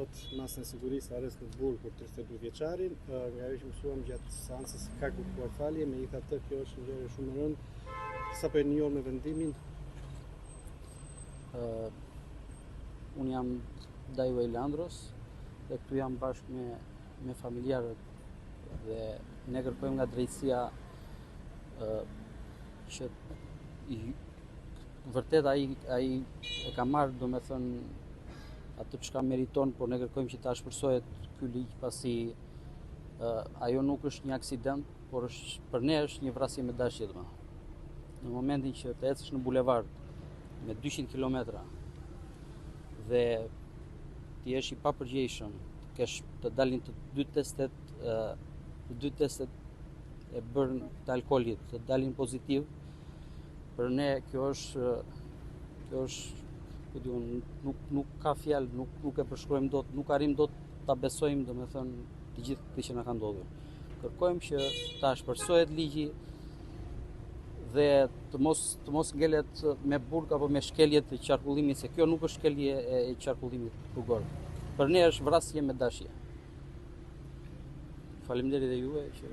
sot masën e sigurisë arrest në burg për 32 vjeçarin, nga ajo që mësuam gjatë seancës ka kërkuar falje, megjithatë kjo është një gjë shumë e rëndë. Sapo e njohur me vendimin? Unë jam Dajo Elandros dhe këtu jam bashkë me familjarët dhe ne kërkojmë nga drejtësia që vërtet ai e ka marrë, domethënë, atë çka meriton, por ne kërkojmë që ta shpërsohet ky ligj pasi ajo nuk është një aksident, por për ne është një vrasje me dashje domethënë. Në momentin që të ecësh në bulevard me 200 kilometra dhe ti jesh i papërgjegjshëm, të dalin të dy testet e bërë të alkoolit, të dalin pozitiv, për ne kjo është nuk ka fjalë, nuk e përshkruajmë dot, nuk arrim dot ta besojmë domethënë të gjithë këtë që na ka ndodhur. Kërkojmë që ta shpërsohet ligji dhe të mos ngelet me burg apo me shkelje të qarkullimit, se kjo nuk është shkelje e qarkullimit rrugor. Për ne është vrasje me dashje. Faleminderit dhe juve që